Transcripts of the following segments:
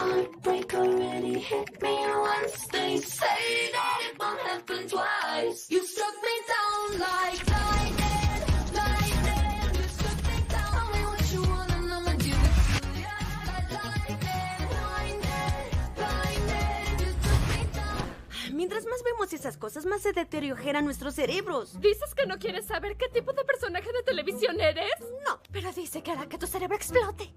heartbreak already hit me once. They say that it won't happen twice. You struck me down like lightning, lightning. You struck me down. Tell me what you want and I'ma give it to ya. Like lightning, lightning, lightning. You struck me down. Mientras más vemos esas cosas, más se deterioran nuestros cerebros. ¿Dices que no quieres saber qué tipo de personaje de televisión eres? No, pero dice que hará que tu cerebro explote.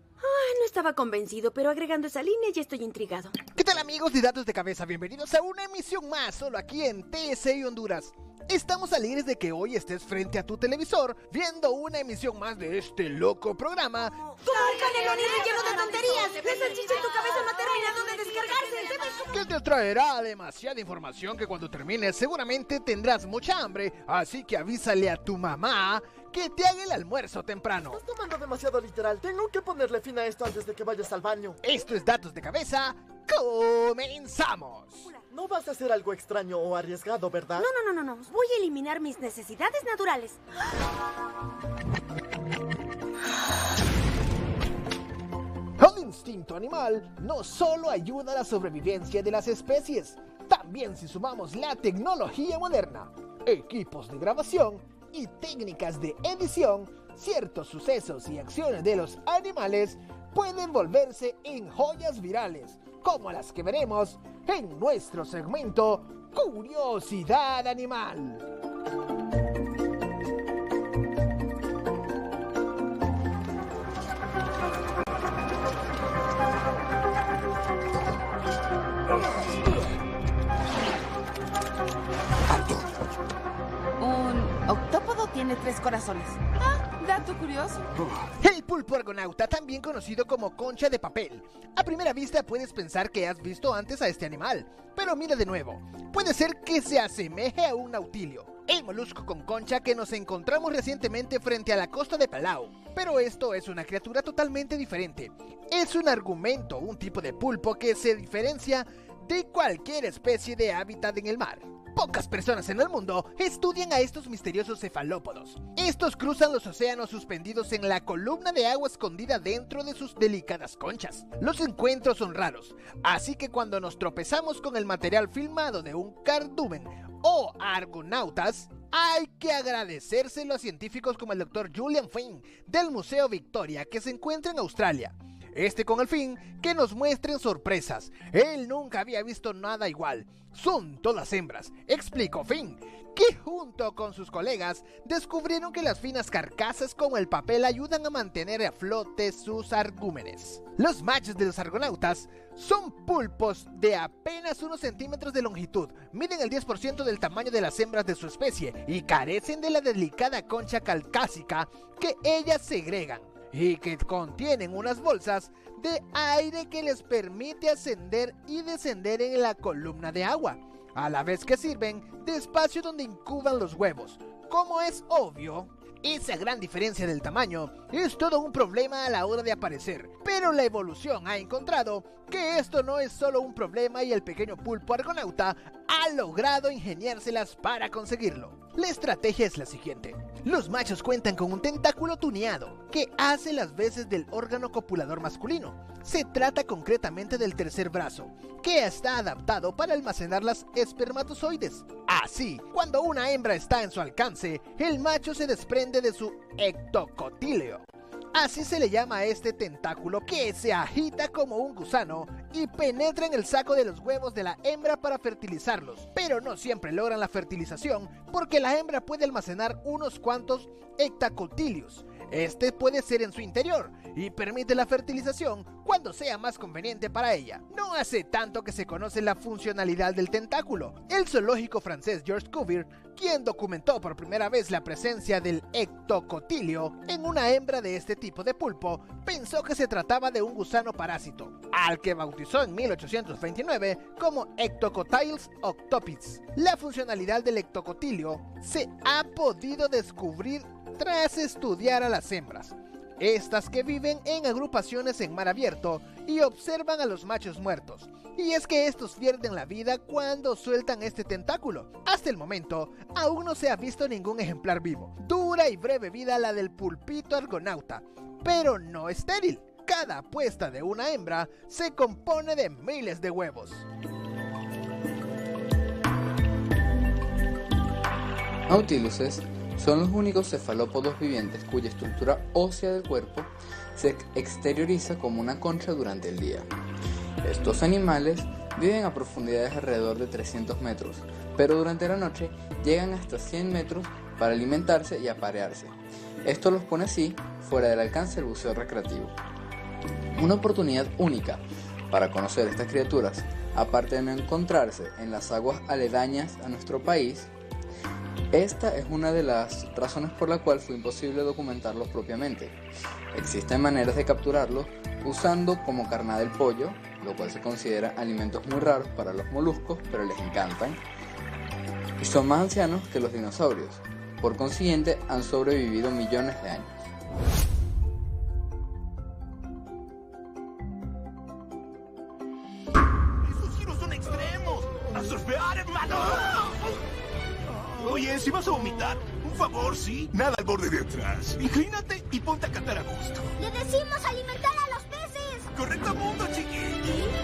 No estaba convencido, pero agregando esa línea ya estoy intrigado. ¿Qué tal, amigos de Datos de Cabeza? Bienvenidos a una emisión más, solo aquí en TSI Honduras. Estamos alegres de que hoy estés frente a tu televisor viendo una emisión más de este loco programa. ¡Como un canelón lleno de tonterías! ¡La salchicha en tu cabeza no ha terminado de descargarse! Que te traerá demasiada información que cuando termines seguramente tendrás mucha hambre. Así que avísale a tu mamá que te haga el almuerzo temprano. Estás tomando demasiado literal. Tengo que ponerle fin a esto antes de que vayas al baño. Esto es Datos de Cabeza. ¡Comenzamos! No vas a hacer algo extraño o arriesgado, ¿verdad? No. Voy a eliminar mis necesidades naturales. El instinto animal no solo ayuda a la sobrevivencia de las especies, también si sumamos la tecnología moderna, equipos de grabación y técnicas de edición, ciertos sucesos y acciones de los animales pueden volverse en joyas virales, como las que veremos en nuestro segmento Curiosidad Animal. Un octópodo tiene 3 corazones. Dato curioso. El pulpo argonauta, también conocido como concha de papel. A primera vista puedes pensar que has visto antes a este animal, pero mira de nuevo. Puede ser que se asemeje a un nautilio, el molusco con concha que nos encontramos recientemente frente a la costa de Palau. Pero esto es una criatura totalmente diferente. Es un argumento, un tipo de pulpo que se diferencia de cualquier especie de hábitat en el mar. Pocas personas en el mundo estudian a estos misteriosos cefalópodos. Estos cruzan los océanos suspendidos en la columna de agua escondida dentro de sus delicadas conchas. Los encuentros son raros, así que cuando nos tropezamos con el material filmado de un cardumen o argonautas, hay que agradecérselo a científicos como el Dr. Julian Finn del Museo Victoria, que se encuentra en Australia. Con el fin que nos muestren sorpresas. Él nunca había visto nada igual. Son todas hembras, explicó Finn, que junto con sus colegas descubrieron que las finas carcasas con el papel ayudan a mantener a flote sus argúmenes. Los machos de los argonautas son pulpos de apenas unos centímetros de longitud, miden el 10% del tamaño de las hembras de su especie y carecen de la delicada concha calcásica que ellas segregan, y que contienen unas bolsas de aire que les permite ascender y descender en la columna de agua, a la vez que sirven de espacio donde incuban los huevos. Como es obvio, esa gran diferencia del tamaño es todo un problema a la hora de aparecer, pero la evolución ha encontrado que esto no es solo un problema y el pequeño pulpo argonauta ha logrado ingeniárselas para conseguirlo. La estrategia es la siguiente. Los machos cuentan con un tentáculo tuneado que hace las veces del órgano copulador masculino. Se trata concretamente del tercer brazo, que está adaptado para almacenar las espermatozoides. Así, cuando una hembra está en su alcance, el macho se desprende de su ectocotíleo. Así se le llama a este tentáculo, que se agita como un gusano y penetra en el saco de los huevos de la hembra para fertilizarlos. Pero no siempre logran la fertilización porque la hembra puede almacenar unos cuantos hectacotilios. Este puede ser en su interior y permite la fertilización cuando sea más conveniente para ella. No hace tanto que se conoce la funcionalidad del tentáculo. El zoológico francés Georges Cuvier, quien documentó por primera vez la presencia del ectocotilio en una hembra de este tipo de pulpo, pensó que se trataba de un gusano parásito, al que bautizó en 1829 como Ectocotyles octopis. La funcionalidad del ectocotilio se ha podido descubrir tras estudiar a las hembras, estas que viven en agrupaciones en mar abierto y observan a los machos muertos. Y es que estos pierden la vida cuando sueltan este tentáculo. Hasta el momento, aún no se ha visto ningún ejemplar vivo. Dura y breve vida la del pulpito argonauta, pero no estéril. Cada puesta de una hembra se compone de miles de huevos. Nautiluses son los únicos cefalópodos vivientes cuya estructura ósea del cuerpo se exterioriza como una concha durante el día. Estos animales viven a profundidades alrededor de 300 metros, pero durante la noche llegan hasta 100 metros para alimentarse y aparearse. Esto los pone así fuera del alcance del buceo recreativo. Una oportunidad única para conocer estas criaturas, aparte de no encontrarse en las aguas aledañas a nuestro país. Esta es una de las razones por la cual fue imposible documentarlos propiamente. Existen maneras de capturarlos usando como carnada el pollo, lo cual se considera alimentos muy raros para los moluscos, pero les encantan. Y son más ancianos que los dinosaurios, por consiguiente han sobrevivido millones de años. ¡Esos giros son extremos! ¡A surfear, hermano! Oye, si vas a vomitar, un favor, ¿sí? Nada al borde de atrás. Inclínate y ponte a cantar a gusto. ¡Le decimos alimentar a los peces! ¡Correcto mundo, chiqui!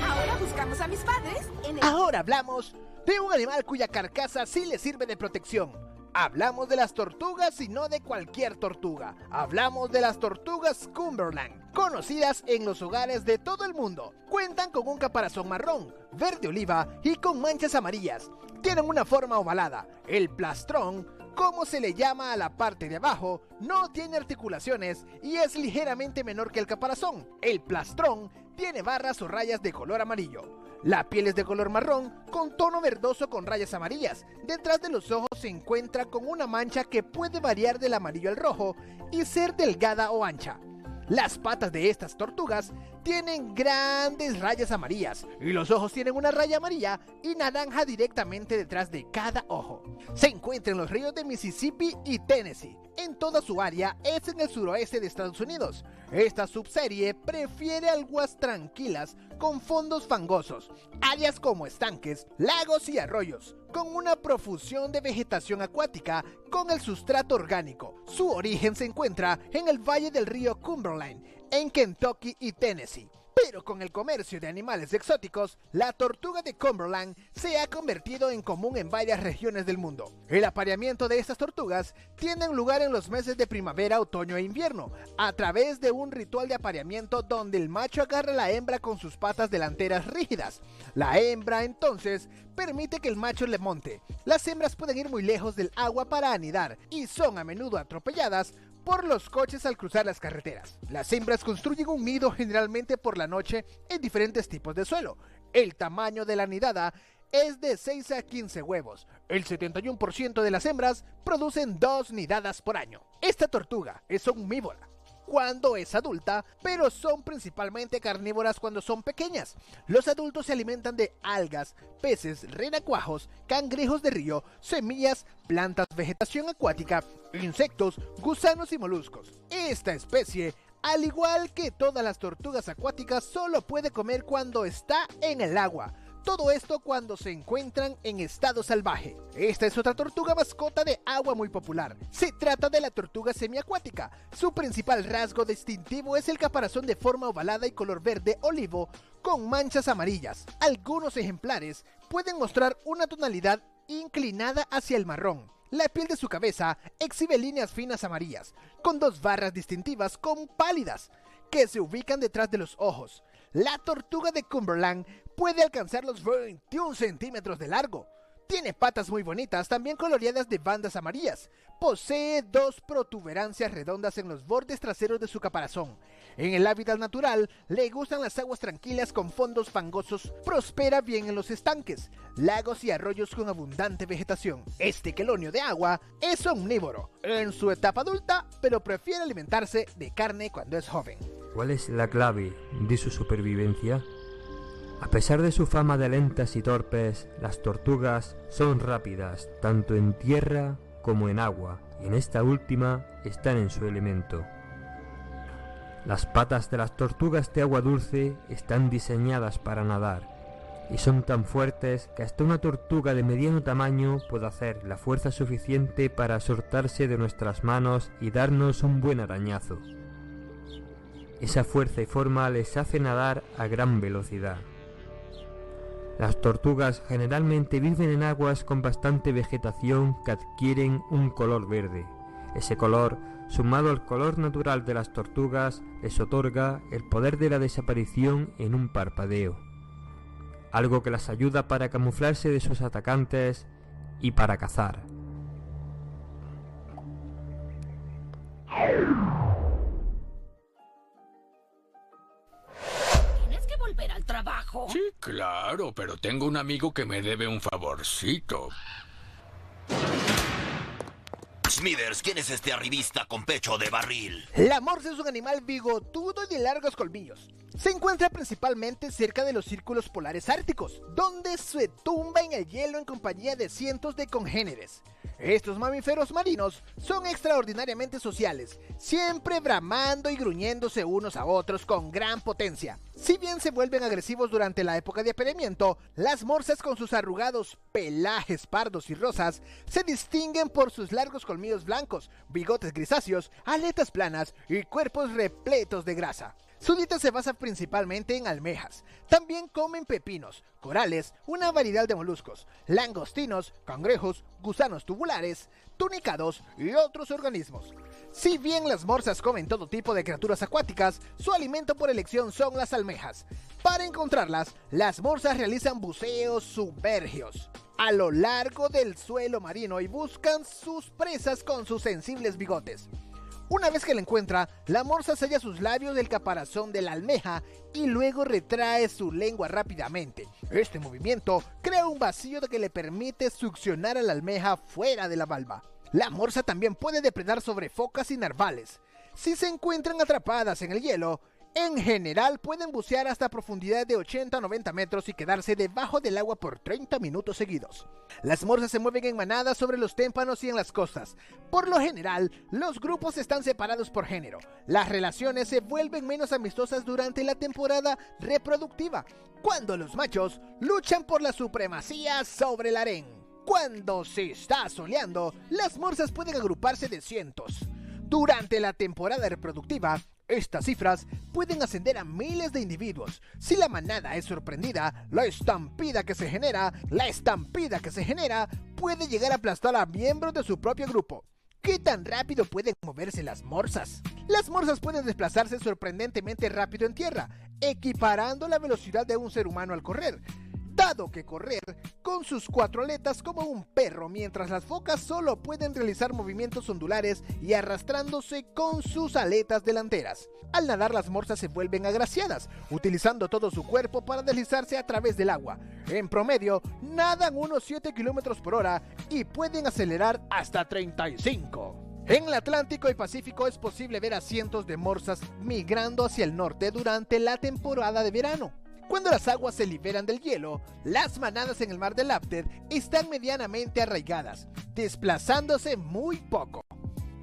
Ahora buscamos a mis padres en el... Ahora hablamos de un animal cuya carcasa sí le sirve de protección. Hablamos de las tortugas y no de cualquier tortuga. Hablamos de las tortugas Cumberland, conocidas en los hogares de todo el mundo. Cuentan con un caparazón marrón, verde oliva y con manchas amarillas. Tienen una forma ovalada. El plastrón, como se le llama a la parte de abajo, no tiene articulaciones y es ligeramente menor que el caparazón. El plastrón tiene barras o rayas de color amarillo. La piel es de color marrón con tono verdoso con rayas amarillas. Detrás de los ojos se encuentra con una mancha que puede variar del amarillo al rojo y ser delgada o ancha. Las patas de estas tortugas tienen grandes rayas amarillas y los ojos tienen una raya amarilla y naranja directamente detrás de cada ojo. Se encuentra en los ríos de Mississippi y Tennessee. En toda su área es en el suroeste de Estados Unidos. Esta subserie prefiere aguas tranquilas con fondos fangosos, áreas como estanques, lagos y arroyos, con una profusión de vegetación acuática con el sustrato orgánico. Su origen se encuentra en el valle del río Cumberland, en Kentucky y Tennessee. Pero con el comercio de animales exóticos, la tortuga de Cumberland se ha convertido en común en varias regiones del mundo. El apareamiento de estas tortugas tiene lugar en los meses de primavera, otoño e invierno, a través de un ritual de apareamiento donde el macho agarra a la hembra con sus patas delanteras rígidas. La hembra entonces permite que el macho le monte. Las hembras pueden ir muy lejos del agua para anidar y son a menudo atropelladas por los coches al cruzar las carreteras. Las hembras construyen un nido generalmente por la noche en diferentes tipos de suelo. El tamaño de la nidada es de 6 a 15 huevos. El 71% de las hembras producen 2 nidadas por año. Esta tortuga es omnívora cuando es adulta, pero son principalmente carnívoras cuando son pequeñas. Los adultos se alimentan de algas, peces, renacuajos, cangrejos de río, semillas, plantas, vegetación acuática, insectos, gusanos y moluscos. Esta especie, al igual que todas las tortugas acuáticas, solo puede comer cuando está en el agua. Todo esto cuando se encuentran en estado salvaje. Esta es otra tortuga mascota de agua muy popular. Se trata de la tortuga semiacuática. Su principal rasgo distintivo es el caparazón de forma ovalada y color verde olivo con manchas amarillas. Algunos ejemplares pueden mostrar una tonalidad inclinada hacia el marrón. La piel de su cabeza exhibe líneas finas amarillas, con 2 barras distintivas con pálidas, que se ubican detrás de los ojos. La tortuga de Cumberland puede alcanzar los 21 centímetros de largo. Tiene patas muy bonitas, también coloreadas de bandas amarillas. Posee 2 protuberancias redondas en los bordes traseros de su caparazón. En el hábitat natural, le gustan las aguas tranquilas con fondos fangosos. Prospera bien en los estanques, lagos y arroyos con abundante vegetación. Este quelonio de agua es omnívoro en su etapa adulta, pero prefiere alimentarse de carne cuando es joven. ¿Cuál es la clave de su supervivencia? A pesar de su fama de lentas y torpes, las tortugas son rápidas, tanto en tierra como en agua, y en esta última están en su elemento. Las patas de las tortugas de agua dulce están diseñadas para nadar, y son tan fuertes que hasta una tortuga de mediano tamaño puede hacer la fuerza suficiente para soltarse de nuestras manos y darnos un buen arañazo. Esa fuerza y forma les hace nadar a gran velocidad. Las tortugas generalmente viven en aguas con bastante vegetación que adquieren un color verde. Ese color, sumado al color natural de las tortugas, les otorga el poder de la desaparición en un parpadeo, algo que las ayuda para camuflarse de sus atacantes y para cazar. ¿Tienes que volver al trabajo? Sí, claro, pero tengo un amigo que me debe un favorcito. Smithers, ¿quién es este arribista con pecho de barril? La morsa es un animal bigotudo y de largos colmillos. Se encuentra principalmente cerca de los círculos polares árticos, donde se tumba en el hielo en compañía de cientos de congéneres. Estos mamíferos marinos son extraordinariamente sociales, siempre bramando y gruñéndose unos a otros con gran potencia. Si bien se vuelven agresivos durante la época de apareamiento, las morsas con sus arrugados pelajes pardos y rosas se distinguen por sus largos colmillos blancos, bigotes grisáceos, aletas planas y cuerpos repletos de grasa. Su dieta se basa principalmente en almejas. También comen pepinos, corales, una variedad de moluscos, langostinos, cangrejos, gusanos tubulares, tunicados y otros organismos. Si bien las morsas comen todo tipo de criaturas acuáticas, su alimento por elección son las almejas. Para encontrarlas, las morsas realizan buceos submergios a lo largo del suelo marino y buscan sus presas con sus sensibles bigotes. Una vez que la encuentra, la morsa sella sus labios del caparazón de la almeja y luego retrae su lengua rápidamente. Este movimiento crea un vacío que le permite succionar a la almeja fuera de la valva. La morsa también puede depredar sobre focas y narvales. Si se encuentran atrapadas en el hielo, en general pueden bucear hasta profundidades de 80 a 90 metros y quedarse debajo del agua por 30 minutos seguidos. Las morsas se mueven en manadas sobre los témpanos y en las costas. Por lo general, los grupos están separados por género. Las relaciones se vuelven menos amistosas durante la temporada reproductiva, cuando los machos luchan por la supremacía sobre el harén. Cuando se está soleando, las morsas pueden agruparse de cientos. Durante la temporada reproductiva, estas cifras pueden ascender a miles de individuos. Si la manada es sorprendida, la estampida que se genera puede llegar a aplastar a miembros de su propio grupo. ¿Qué tan rápido pueden moverse las morsas? Las morsas pueden desplazarse sorprendentemente rápido en tierra, equiparando la velocidad de un ser humano al correr, dado que correr con sus 4 aletas como un perro, mientras las focas solo pueden realizar movimientos ondulares y arrastrándose con sus aletas delanteras. Al nadar, las morsas se vuelven agraciadas, utilizando todo su cuerpo para deslizarse a través del agua. En promedio, nadan unos 7 km por hora y pueden acelerar hasta 35. En el Atlántico y Pacífico es posible ver a cientos de morsas migrando hacia el norte durante la temporada de verano. Cuando las aguas se liberan del hielo, las manadas en el mar de Laptev están medianamente arraigadas, desplazándose muy poco.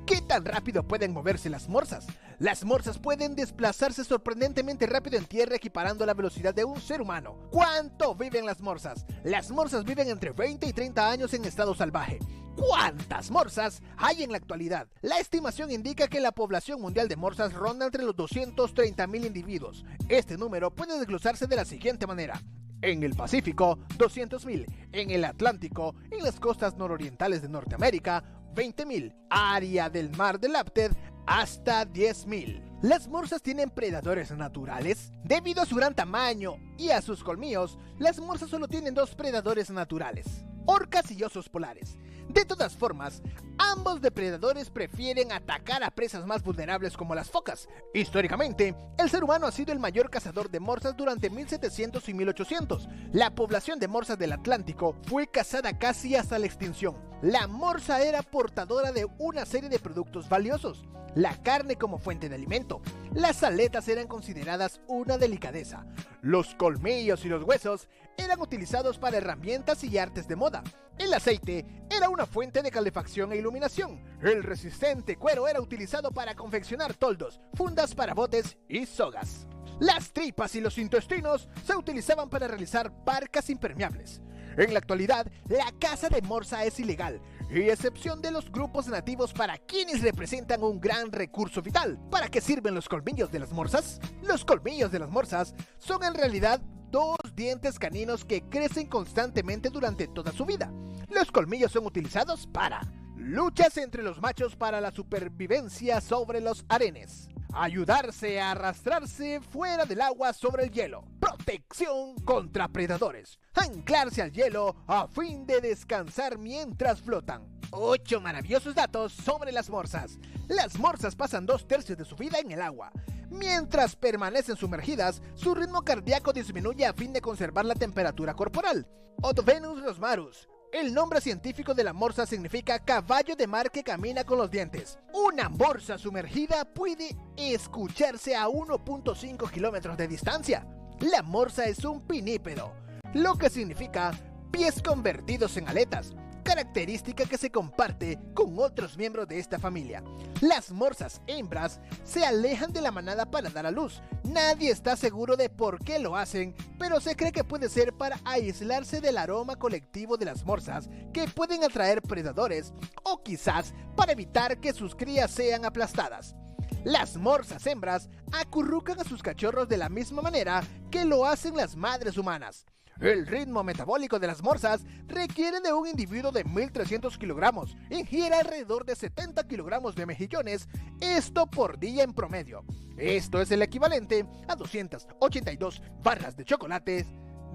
¿Qué tan rápido pueden moverse las morsas? Las morsas pueden desplazarse sorprendentemente rápido en tierra, equiparando la velocidad de un ser humano. ¿Cuánto viven las morsas? Las morsas viven entre 20 y 30 años en estado salvaje. ¿Cuántas morsas hay en la actualidad? La estimación indica que la población mundial de morsas ronda entre los 230.000 individuos. Este número puede desglosarse de la siguiente manera: en el Pacífico, 200.000; en el Atlántico, en las costas nororientales de Norteamérica, 20.000; área del mar de Laptev, hasta 10.000. ¿Las morsas tienen predadores naturales? Debido a su gran tamaño y a sus colmillos, las morsas solo tienen 2 predadores naturales: orcas y osos polares. De todas formas, ambos depredadores prefieren atacar a presas más vulnerables como las focas. Históricamente, el ser humano ha sido el mayor cazador de morsas durante 1700 y 1800. La población de morsas del Atlántico fue cazada casi hasta la extinción. La morsa era portadora de una serie de productos valiosos: la carne como fuente de alimento, las aletas eran consideradas una delicadeza, los colmillos y los huesos eran utilizados para herramientas y artes de moda, el aceite era una fuente de calefacción e iluminación, el resistente cuero era utilizado para confeccionar toldos, fundas para botes y sogas. Las tripas y los intestinos se utilizaban para realizar parcas impermeables. En la actualidad, la caza de morsa es ilegal y excepción de los grupos nativos para quienes representan un gran recurso vital. ¿Para qué sirven los colmillos de las morsas? Los colmillos de las morsas son en realidad dos dientes caninos que crecen constantemente durante toda su vida. Los colmillos son utilizados para luchas entre los machos para la supervivencia sobre los arenes, ayudarse a arrastrarse fuera del agua sobre el hielo, protección contra predadores, anclarse al hielo a fin de descansar mientras flotan. 8 maravillosos datos sobre las morsas. Las morsas pasan 2/3 de su vida en el agua. Mientras permanecen sumergidas, su ritmo cardíaco disminuye a fin de conservar la temperatura corporal. Otvenus rosmarus. El nombre científico de la morsa significa caballo de mar que camina con los dientes. Una morsa sumergida puede escucharse a 1.5 kilómetros de distancia. La morsa es un pinípedo, lo que significa pies convertidos en aletas, característica que se comparte con otros miembros de esta familia. Las morsas hembras se alejan de la manada para dar a luz. Nadie está seguro de por qué lo hacen, pero se cree que puede ser para aislarse del aroma colectivo de las morsas que pueden atraer predadores, o quizás para evitar que sus crías sean aplastadas. Las morsas hembras acurrucan a sus cachorros de la misma manera que lo hacen las madres humanas. El ritmo metabólico de las morsas requiere de un individuo de 1.300 kilogramos, ingiere alrededor de 70 kilogramos de mejillones, esto por día en promedio. Esto es el equivalente a 282 barras de chocolates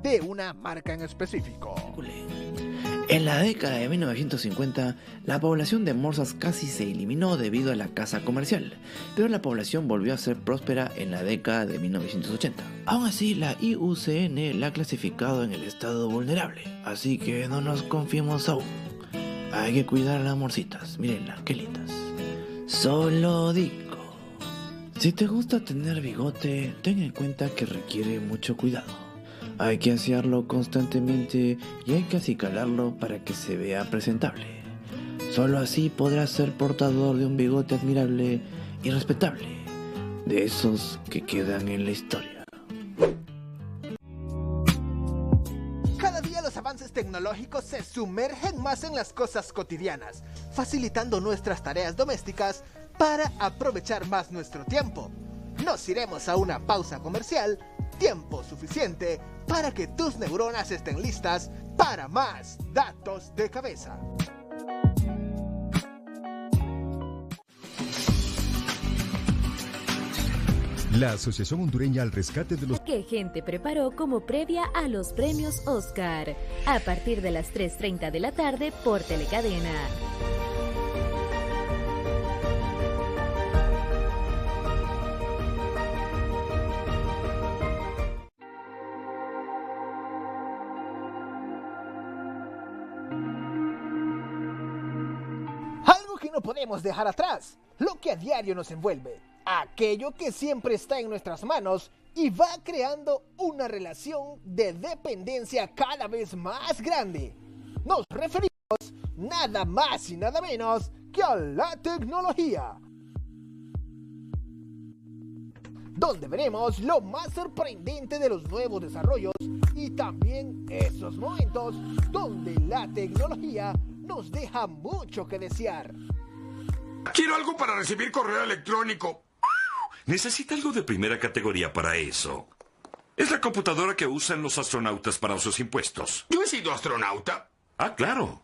de una marca en específico. En la década de 1950, la población de morsas casi se eliminó debido a la caza comercial, pero la población volvió a ser próspera en la década de 1980. Aún así, la IUCN la ha clasificado en el estado vulnerable, así que no nos confiemos aún. Hay que cuidar a las morsitas, mírenlas, qué lindas. Solo digo, si te gusta tener bigote, ten en cuenta que requiere mucho cuidado. Hay que asearlo constantemente y hay que acicalarlo para que se vea presentable. Solo así podrás ser portador de un bigote admirable y respetable, de esos que quedan en la historia. Cada día los avances tecnológicos se sumergen más en las cosas cotidianas, facilitando nuestras tareas domésticas para aprovechar más nuestro tiempo. Nos iremos a una pausa comercial, tiempo suficiente para que tus neuronas estén listas para más datos de cabeza. La Asociación Hondureña al Rescate de los... que gente preparó como previa a los premios Oscar, a partir de las 3:30 de la tarde por Telecadena. No podemos dejar atrás, lo que a diario nos envuelve, aquello que siempre está en nuestras manos y va creando una relación de dependencia cada vez más grande. Nos referimos nada más y nada menos que a la tecnología, donde veremos lo más sorprendente de los nuevos desarrollos y también esos momentos donde la tecnología nos deja mucho que desear. Quiero algo para recibir correo electrónico. Necesita algo de primera categoría para eso. Es la computadora que usan los astronautas para sus impuestos. ¿Yo he sido astronauta? Ah, claro.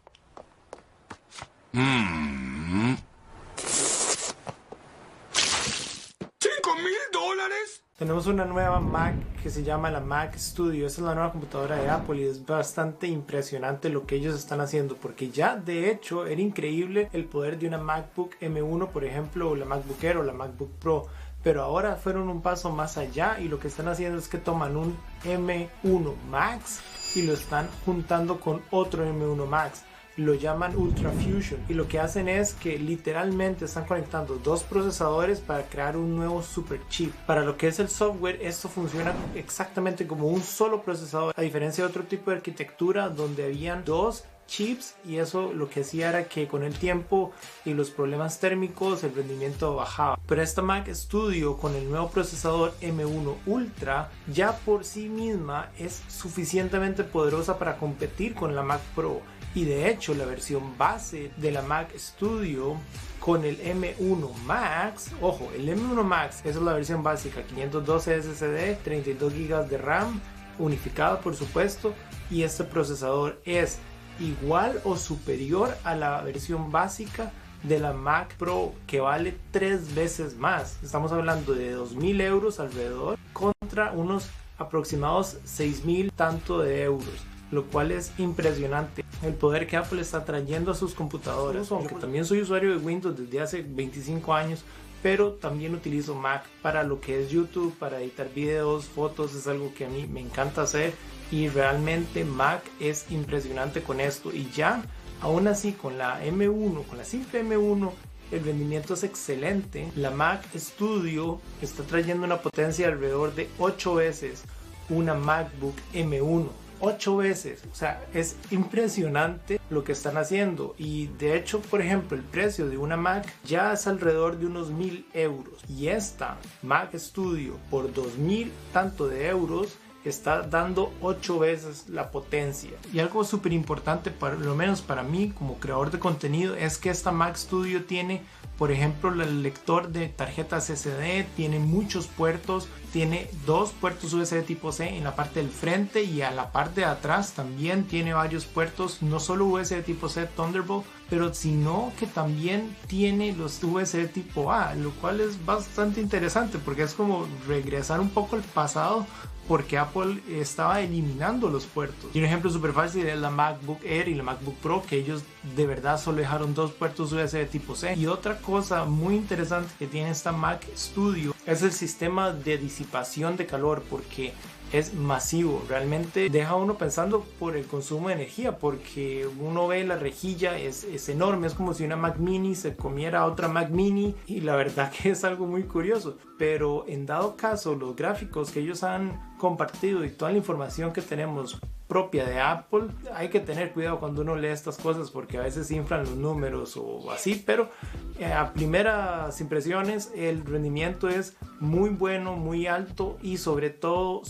$5,000. Tenemos una nueva Mac que se llama la Mac Studio. Esta es la nueva computadora de Apple y es bastante impresionante lo que ellos están haciendo, porque ya de hecho era increíble el poder de una MacBook M1, por ejemplo, o la MacBook Air o la MacBook Pro, pero ahora fueron un paso más allá y lo que están haciendo es que toman un M1 Max y lo están juntando con otro M1 Max. Lo llaman Ultra Fusion y lo que hacen es que literalmente están conectando dos procesadores para crear un nuevo super chip. Para lo que es el software, esto funciona exactamente como un solo procesador, a diferencia de otro tipo de arquitectura donde habían dos chips, y eso lo que hacía era que con el tiempo y los problemas térmicos el rendimiento bajaba. Pero esta Mac Studio con el nuevo procesador M1 Ultra ya por sí misma es suficientemente poderosa para competir con la Mac Pro. Y de hecho la versión base de la Mac Studio con el M1 Max, ojo, el M1 Max, esa es la versión básica, 512 SSD, 32 GB de RAM, unificado por supuesto, y este procesador es igual o superior a la versión básica de la Mac Pro, que vale 3 veces más. Estamos hablando de 2.000 euros alrededor contra unos aproximados 6.000 tanto de euros, lo cual es impresionante el poder que Apple está trayendo a sus computadoras. Aunque también soy usuario de Windows desde hace 25 años, pero también utilizo Mac para lo que es YouTube, para editar videos, fotos, es algo que a mí me encanta hacer, y realmente Mac es impresionante con esto. Y ya aún así con la M1, con la simple M1, el rendimiento es excelente. La Mac Studio está trayendo una potencia de alrededor de 8 veces una MacBook M1. 8 veces, o sea, es impresionante lo que están haciendo. Y de hecho, por ejemplo, el precio de una Mac ya es alrededor de unos 1.000 euros, y esta Mac Studio por 2.000 tanto de euros está dando 8 veces la potencia. Y algo súper importante, por lo menos para mí como creador de contenido, es que esta Mac Studio tiene, por ejemplo, el lector de tarjetas SD, tiene muchos puertos, tiene 2 puertos USB tipo C en la parte del frente, y a la parte de atrás también tiene varios puertos, no solo USB tipo C Thunderbolt, pero sino que también tiene los USB tipo A, lo cual es bastante interesante porque es como regresar un poco al pasado, porque Apple estaba eliminando los puertos. Y un ejemplo súper fácil es la MacBook Air y la MacBook Pro, que ellos de verdad solo dejaron 2 puertos USB tipo C. Y otra cosa muy interesante que tiene esta Mac Studio es el sistema de disipación de calor, porque es masivo, realmente deja a uno pensando por el consumo de energía, porque uno ve la rejilla, es enorme, es como si una Mac Mini se comiera a otra Mac Mini, y la verdad que es algo muy curioso. Pero en dado caso, los gráficos que ellos han compartido y toda la información que tenemos propia de Apple, hay que tener cuidado cuando uno lee estas cosas, porque a veces inflan los números o así, pero a primeras impresiones el rendimiento es muy bueno, muy alto, y sobre todo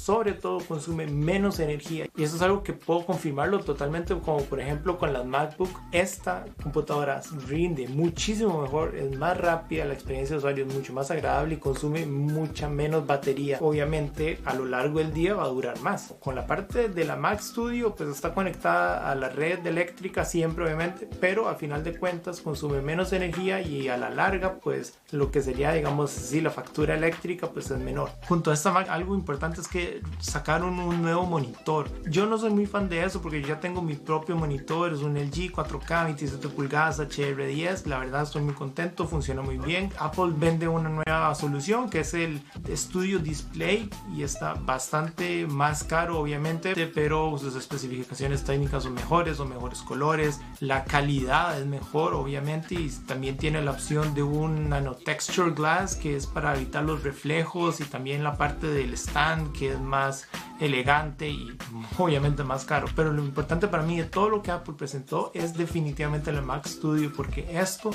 consume menos energía, y eso es algo que puedo confirmarlo totalmente, como por ejemplo con las MacBook. Esta computadora rinde muchísimo mejor, es más rápida, la experiencia de usuario es mucho más agradable y consume mucha menos batería. Obviamente a lo largo del día va a durar más. Con la parte de la Mac Studio, pues está conectada a la red eléctrica siempre, obviamente, pero a final de cuentas consume menos energía, y a la larga pues lo que sería, digamos, si la factura eléctrica pues es menor. Junto a esta Mac, algo importante es que sacaron un nuevo monitor. Yo no soy muy fan de eso porque yo ya tengo mi propio monitor, es un LG 4K 27 pulgadas HDR10. La verdad estoy muy contento, funciona muy bien. Apple vende una nueva solución que es el Studio Display, y está bastante más caro obviamente, pero sus especificaciones técnicas son mejores colores, la calidad es mejor obviamente, y también tiene la opción de un Nano Texture Glass, que es para evitar los reflejos, y también la parte del stand, que es más elegante y obviamente más caro. Pero lo importante para mí de todo lo que Apple presentó es definitivamente la Mac Studio, porque esto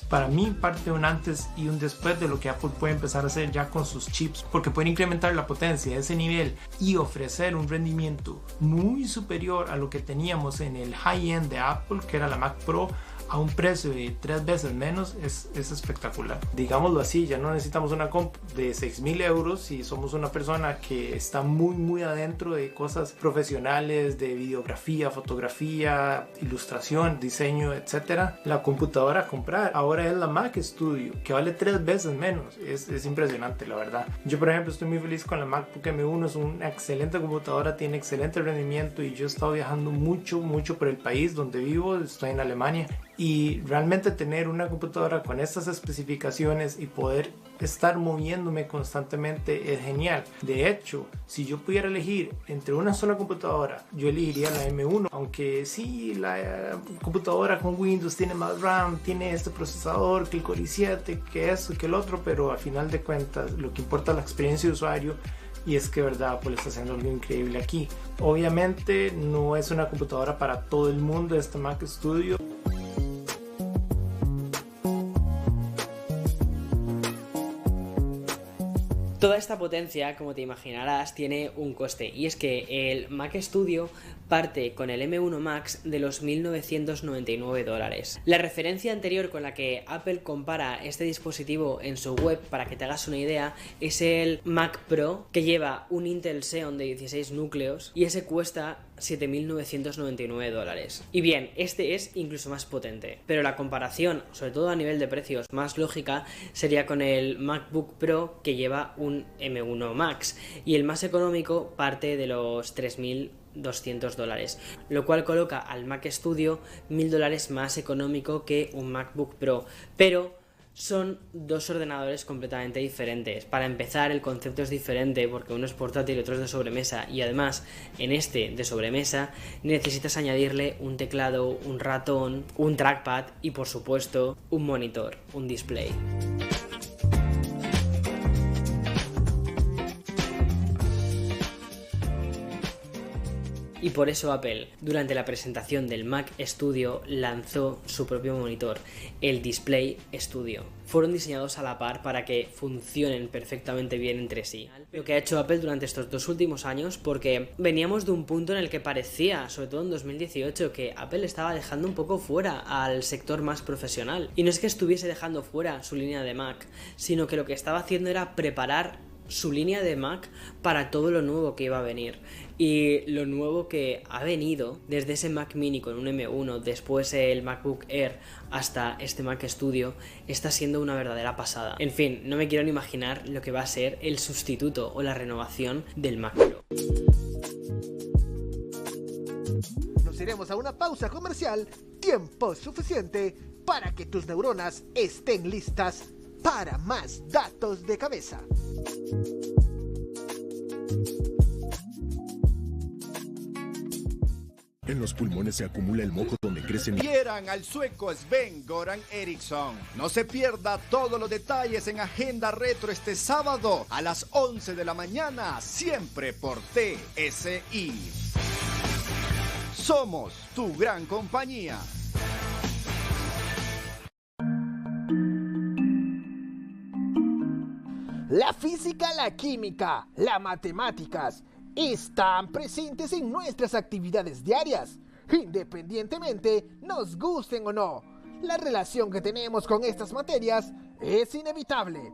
para mí parte un antes y un después de lo que Apple puede empezar a hacer ya con sus chips, porque pueden incrementar la potencia de ese nivel y ofrecer un rendimiento muy superior a lo que teníamos en el high-end de Apple, que era la Mac Pro, a un precio de 3 veces menos. Es espectacular. Digámoslo así, ya no necesitamos una comp de 6.000 euros si somos una persona que está muy adentro de cosas profesionales, de videografía, fotografía, ilustración, diseño, etcétera. La computadora a comprar ahora es la Mac Studio, que vale 3 veces menos. Es impresionante, la verdad. Yo, por ejemplo, estoy muy feliz con la MacBook M1. Es una excelente computadora, tiene excelente rendimiento, y yo he estado viajando mucho por el país donde vivo. Estoy en Alemania, y realmente tener una computadora con estas especificaciones y poder estar moviéndome constantemente es genial. De hecho, si yo pudiera elegir entre una sola computadora, yo elegiría la M1, aunque sí, la computadora con Windows tiene más RAM, tiene este procesador, que el Core i7, que eso, que el otro, pero al final de cuentas lo que importa es la experiencia de usuario. Y es que verdad, Apple está haciendo algo increíble aquí. Obviamente no es una computadora para todo el mundo esta Mac Studio. Toda esta potencia, como te imaginarás, tiene un coste, y es que el Mac Studio parte con el M1 Max de los $1.999. La referencia anterior con la que Apple compara este dispositivo en su web, para que te hagas una idea, es el Mac Pro, que lleva un Intel Xeon de 16 núcleos y ese cuesta $7.999. Y bien, este es incluso más potente, pero la comparación, sobre todo a nivel de precios, más lógica sería con el MacBook Pro, que lleva un M1 Max, y el más económico parte de los $3.200, lo cual coloca al Mac Studio $1.000 más económico que un MacBook Pro, pero son dos ordenadores completamente diferentes. Para empezar, el concepto es diferente porque uno es portátil y otro es de sobremesa, y además en este de sobremesa necesitas añadirle un teclado, un ratón, un trackpad y por supuesto un monitor, un display. Y por eso Apple, durante la presentación del Mac Studio, lanzó su propio monitor, el Display Studio. Fueron diseñados a la par para que funcionen perfectamente bien entre sí. Lo que ha hecho Apple durante estos 2 últimos años, porque veníamos de un punto en el que parecía, sobre todo en 2018, que Apple estaba dejando un poco fuera al sector más profesional. Y no es que estuviese dejando fuera su línea de Mac, sino que lo que estaba haciendo era preparar su línea de Mac para todo lo nuevo que iba a venir. Y lo nuevo que ha venido, desde ese Mac Mini con un M1, después el MacBook Air, hasta este Mac Studio, está siendo una verdadera pasada. En fin, no me quiero ni imaginar lo que va a ser el sustituto o la renovación del Mac Pro. Nos iremos a una pausa comercial, tiempo suficiente para que tus neuronas estén listas para más datos de cabeza. En los pulmones se acumula el moco donde crecen. Vieran al sueco Sven-Göran Eriksson. No se pierda todos los detalles en Agenda Retro este sábado a las 11 de la mañana, siempre por TSI. Somos tu gran compañía. La física, la química, las matemáticas están presentes en nuestras actividades diarias, independientemente nos gusten o no. La relación que tenemos con estas materias es inevitable,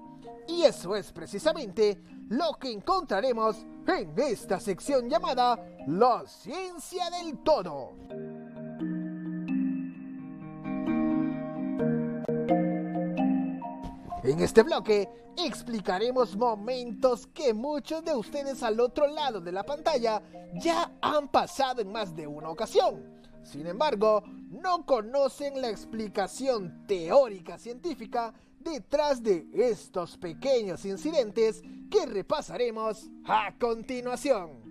y eso es precisamente lo que encontraremos en esta sección llamada La Ciencia del Todo. En este bloque explicaremos momentos que muchos de ustedes al otro lado de la pantalla ya han pasado en más de una ocasión. Sin embargo, no conocen la explicación teórica científica detrás de estos pequeños incidentes que repasaremos a continuación.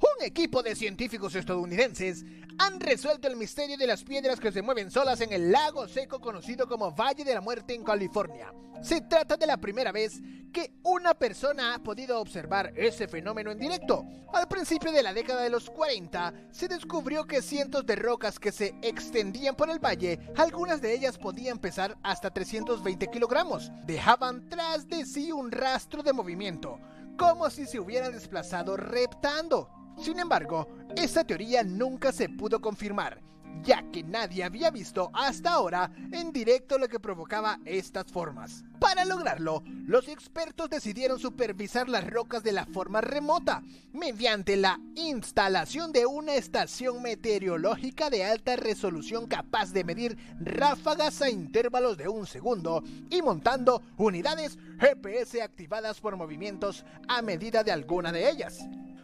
Un equipo de científicos estadounidenses han resuelto el misterio de las piedras que se mueven solas en el lago seco conocido como Valle de la Muerte en California. Se trata de la primera vez que una persona ha podido observar ese fenómeno en directo. Al principio de la década de los 40, se descubrió que cientos de rocas que se extendían por el valle, algunas de ellas podían pesar hasta 320 kilogramos, dejaban tras de sí un rastro de movimiento, como si se hubieran desplazado reptando. Sin embargo, esa teoría nunca se pudo confirmar, ya que nadie había visto hasta ahora en directo lo que provocaba estas formas. Para lograrlo, los expertos decidieron supervisar las rocas de la forma remota, mediante la instalación de una estación meteorológica de alta resolución capaz de medir ráfagas a intervalos de 1 segundo y montando unidades GPS activadas por movimientos a medida de alguna de ellas.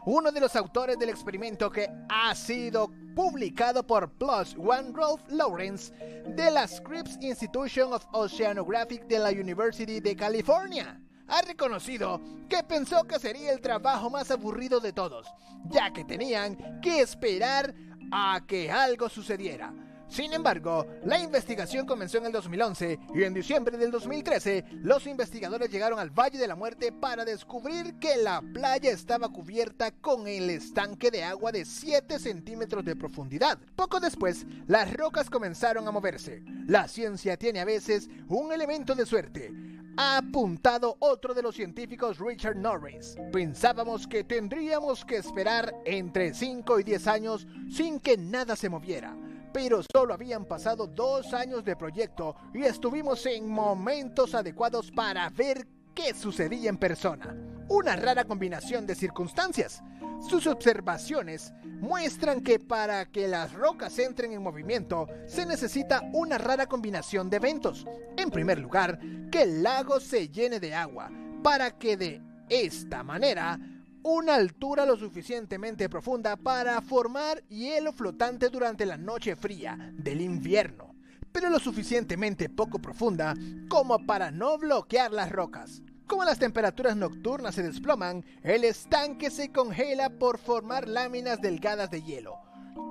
Uno de los autores del experimento, que ha sido publicado por PLOS ONE, Rolf Lawrence, de la Scripps Institution of Oceanographic de la University de California, ha reconocido que pensó que sería el trabajo más aburrido de todos, ya que tenían que esperar a que algo sucediera. Sin embargo, la investigación comenzó en el 2011 y en diciembre del 2013 los investigadores llegaron al Valle de la Muerte para descubrir que la playa estaba cubierta con el estanque de agua de 7 centímetros de profundidad. Poco después, las rocas comenzaron a moverse. La ciencia tiene a veces un elemento de suerte. ha apuntado otro de los científicos, Richard Norris. Pensábamos que tendríamos que esperar entre 5 y 10 años sin que nada se moviera, pero solo habían pasado 2 años de proyecto y estuvimos en momentos adecuados para ver qué sucedía en persona. Una rara combinación de circunstancias. Sus observaciones muestran que para que las rocas entren en movimiento se necesita una rara combinación de eventos. En primer lugar, que el lago se llene de agua, para que de esta manera una altura lo suficientemente profunda para formar hielo flotante durante la noche fría del invierno, pero lo suficientemente poco profunda como para no bloquear las rocas. Como las temperaturas nocturnas se desploman, el estanque se congela por formar láminas delgadas de hielo,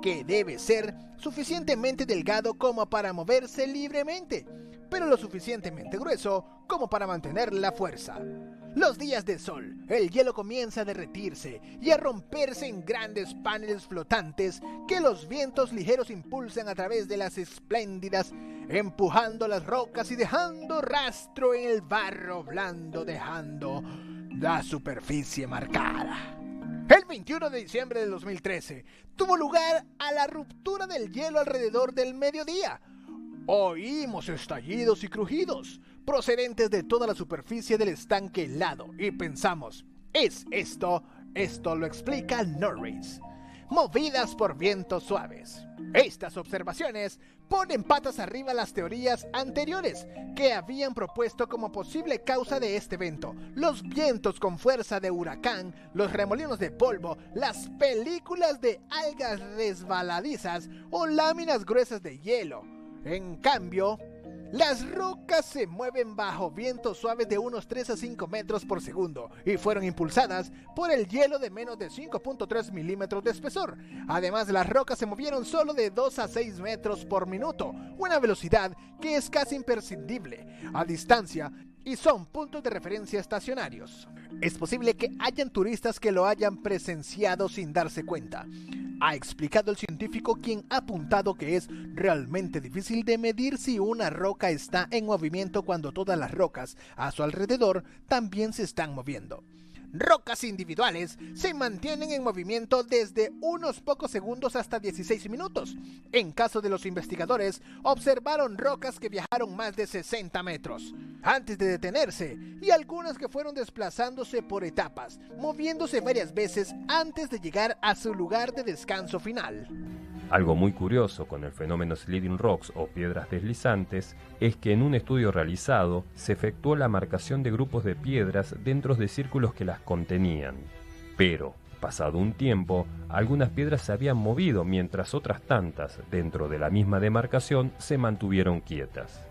que debe ser suficientemente delgado como para moverse libremente, pero lo suficientemente grueso como para mantener la fuerza. Los días de sol, el hielo comienza a derretirse y a romperse en grandes paneles flotantes que los vientos ligeros impulsan a través de las espléndidas, empujando las rocas y dejando rastro en el barro blando, dejando la superficie marcada. El 21 de diciembre de 2013 tuvo lugar a la ruptura del hielo alrededor del mediodía. Oímos estallidos y crujidos procedentes de toda la superficie del estanque helado y pensamos, ¿es esto? Esto lo explica Norris. Movidas por vientos suaves. Estas observaciones ponen patas arriba las teorías anteriores que habían propuesto como posible causa de este evento: los vientos con fuerza de huracán, los remolinos de polvo, las películas de algas resbaladizas o láminas gruesas de hielo. En cambio, las rocas se mueven bajo vientos suaves de unos 3 a 5 metros por segundo y fueron impulsadas por el hielo de menos de 5.3 milímetros de espesor. Además, las rocas se movieron solo de 2 a 6 metros por minuto, una velocidad que es casi imprescindible a distancia y son puntos de referencia estacionarios. Es posible que hayan turistas que lo hayan presenciado sin darse cuenta, ha explicado el científico, quien ha apuntado que es realmente difícil de medir si una roca está en movimiento cuando todas las rocas a su alrededor también se están moviendo. Rocas individuales se mantienen en movimiento desde unos pocos segundos hasta 16 minutos. En caso de los investigadores, observaron rocas que viajaron más de 60 metros antes de detenerse y algunas que fueron desplazándose por etapas, moviéndose varias veces antes de llegar a su lugar de descanso final. Algo muy curioso con el fenómeno Sliding Rocks o piedras deslizantes es que en un estudio realizado se efectuó la marcación de grupos de piedras dentro de círculos que las contenían. Pero, pasado un tiempo, algunas piedras se habían movido mientras otras tantas, dentro de la misma demarcación, se mantuvieron quietas.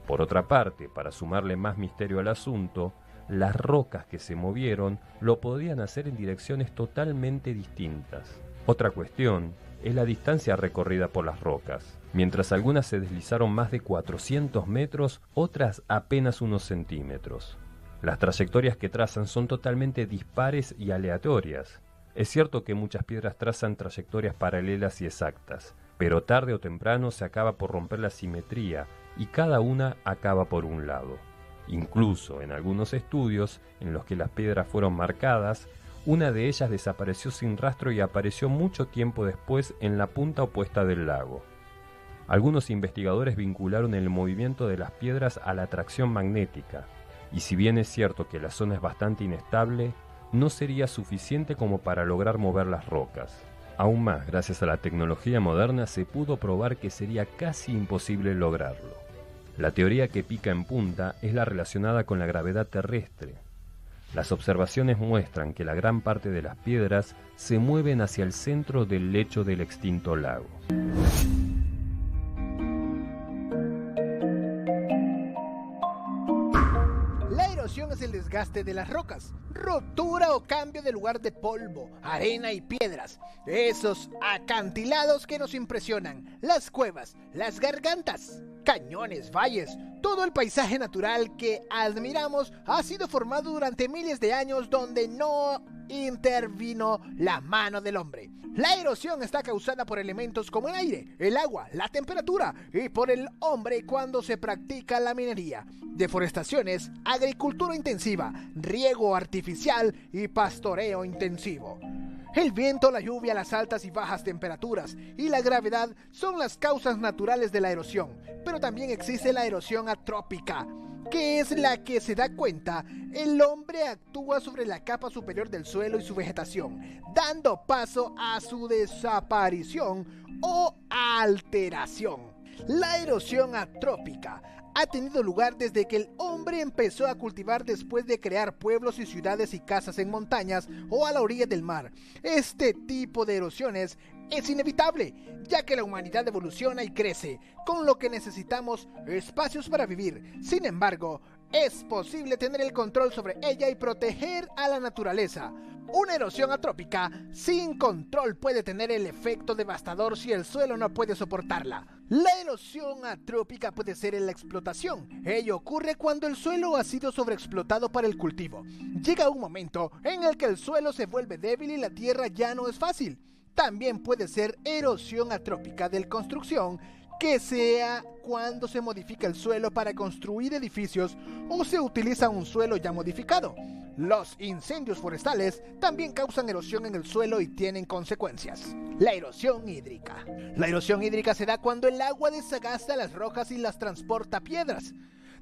Por otra parte, para sumarle más misterio al asunto, las rocas que se movieron lo podían hacer en direcciones totalmente distintas. Otra cuestión es la distancia recorrida por las rocas. Mientras algunas se deslizaron más de 400 metros, otras apenas unos centímetros. Las trayectorias que trazan son totalmente dispares y aleatorias. Es cierto que muchas piedras trazan trayectorias paralelas y exactas, pero tarde o temprano se acaba por romper la simetría y cada una acaba por un lado. Incluso en algunos estudios en los que las piedras fueron marcadas, una de ellas desapareció sin rastro y apareció mucho tiempo después en la punta opuesta del lago. Algunos investigadores vincularon el movimiento de las piedras a la atracción magnética, y si bien es cierto que la zona es bastante inestable, no sería suficiente como para lograr mover las rocas. Aún más, gracias a la tecnología moderna, se pudo probar que sería casi imposible lograrlo. La teoría que pica en punta es la relacionada con la gravedad terrestre. Las observaciones muestran que la gran parte de las piedras se mueven hacia el centro del lecho del extinto lago. La erosión es el desgaste de las rocas, rotura o cambio de lugar de polvo, arena y piedras. Esos acantilados que nos impresionan, las cuevas, las gargantas, cañones, valles, todo el paisaje natural que admiramos ha sido formado durante miles de años donde no intervino la mano del hombre. La erosión está causada por elementos como el aire, el agua, la temperatura y por el hombre cuando se practica la minería, deforestaciones, agricultura intensiva, riego artificial y pastoreo intensivo. El viento, la lluvia, las altas y bajas temperaturas y la gravedad son las causas naturales de la erosión, pero también existe la erosión atrópica, que es la que se da cuenta el hombre actúa sobre la capa superior del suelo y su vegetación, dando paso a su desaparición o alteración. La erosión atrópica ha tenido lugar desde que el hombre empezó a cultivar después de crear pueblos y ciudades y casas en montañas o a la orilla del mar. Este tipo de erosiones es inevitable, ya que la humanidad evoluciona y crece, con lo que necesitamos espacios para vivir. Sin embargo, es posible tener el control sobre ella y proteger a la naturaleza. Una erosión atrópica sin control puede tener el efecto devastador si el suelo no puede soportarla. La erosión atrópica puede ser en la explotación. Ello ocurre cuando el suelo ha sido sobreexplotado para el cultivo. Llega un momento en el que el suelo se vuelve débil y la tierra ya no es fácil. También puede ser erosión atrópica de construcción, que sea cuando se modifica el suelo para construir edificios o se utiliza un suelo ya modificado. Los incendios forestales también causan erosión en el suelo y tienen consecuencias. La erosión hídrica. La erosión hídrica se da cuando el agua desgasta las rocas y las transporta a piedras.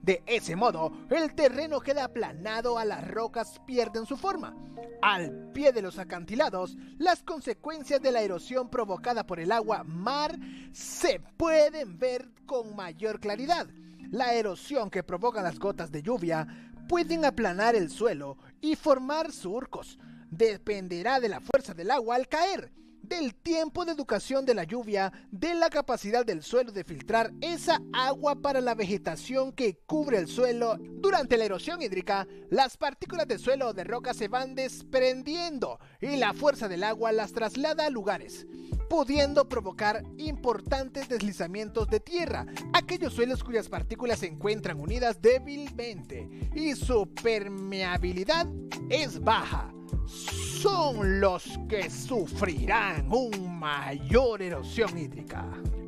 De ese modo, el terreno queda aplanado, a las rocas pierden su forma. Al pie de los acantilados, las consecuencias de la erosión provocada por el agua mar se pueden ver con mayor claridad. La erosión que provocan las gotas de lluvia pueden aplanar el suelo y formar surcos. Dependerá de la fuerza del agua al caer, del tiempo de educación de la lluvia, de la capacidad del suelo de filtrar esa agua para la vegetación que cubre el suelo. Durante la erosión hídrica, las partículas de suelo o de roca se van desprendiendo y la fuerza del agua las traslada a lugares, pudiendo provocar importantes deslizamientos de tierra, aquellos suelos cuyas partículas se encuentran unidas débilmente y su permeabilidad es baja. Son los que sufrirán una mayor erosión hídrica.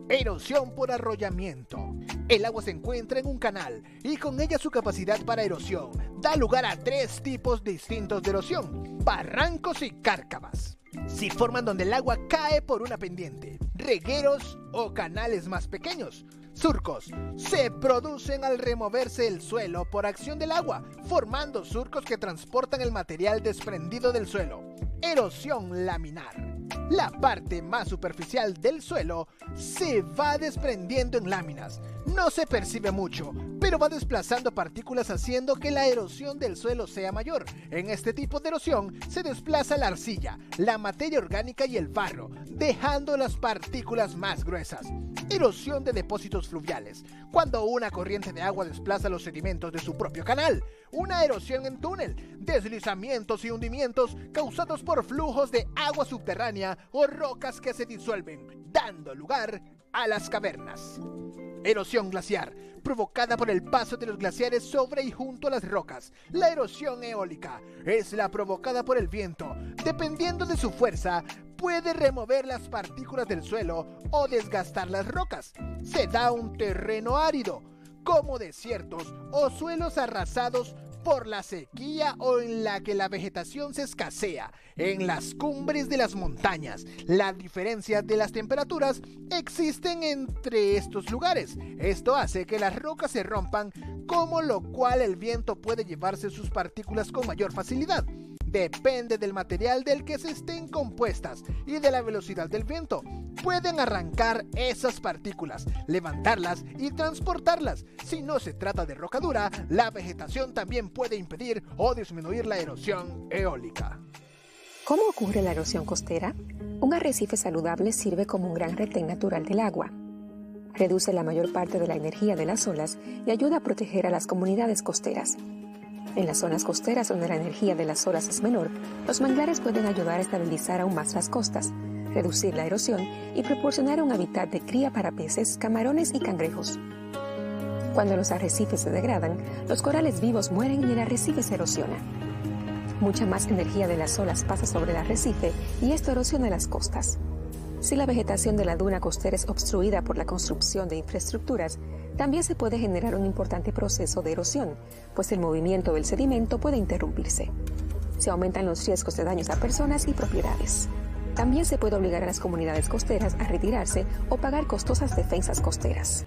Erosión por arrollamiento. El agua se encuentra en un canal y con ella su capacidad para erosión da lugar a tres tipos distintos de erosión: barrancos y cárcavas. Se forman donde el agua cae por una pendiente. Regueros o canales más pequeños. Surcos se producen al removerse el suelo por acción del agua, formando surcos que transportan el material desprendido del suelo. Erosión laminar. La parte más superficial del suelo se va desprendiendo en láminas. No se percibe mucho, pero va desplazando partículas haciendo que la erosión del suelo sea mayor. En este tipo de erosión se desplaza la arcilla, la materia orgánica y el barro, dejando las partículas más gruesas. Erosión de depósitos fluviales. Cuando una corriente de agua desplaza los sedimentos de su propio canal. Una erosión en túnel. Deslizamientos y hundimientos causados por flujos de agua subterránea o rocas que se disuelven, dando lugar a las cavernas. Erosión glaciar, provocada por el paso de los glaciares sobre y junto a las rocas. La erosión eólica es la provocada por el viento. Dependiendo de su fuerza, puede remover las partículas del suelo o desgastar las rocas. Se da un terreno árido, como desiertos o suelos arrasados por la sequía o en la que la vegetación se escasea. En las cumbres de las montañas, las diferencias de las temperaturas existen entre estos lugares. Esto hace que las rocas se rompan, como lo cual el viento puede llevarse sus partículas con mayor facilidad. Depende del material del que se estén compuestas y de la velocidad del viento. Pueden arrancar esas partículas, levantarlas y transportarlas. Si no se trata de roca dura, la vegetación también puede impedir o disminuir la erosión eólica. ¿Cómo ocurre la erosión costera? Un arrecife saludable sirve como un gran retén natural del agua. Reduce la mayor parte de la energía de las olas y ayuda a proteger a las comunidades costeras. En las zonas costeras donde la energía de las olas es menor, los manglares pueden ayudar a estabilizar aún más las costas, reducir la erosión y proporcionar un hábitat de cría para peces, camarones y cangrejos. Cuando los arrecifes se degradan, los corales vivos mueren y el arrecife se erosiona. Mucha más energía de las olas pasa sobre el arrecife y esto erosiona las costas. Si la vegetación de la duna costera es obstruida por la construcción de infraestructuras, también se puede generar un importante proceso de erosión, pues el movimiento del sedimento puede interrumpirse. Se aumentan los riesgos de daños a personas y propiedades. También se puede obligar a las comunidades costeras a retirarse o pagar costosas defensas costeras.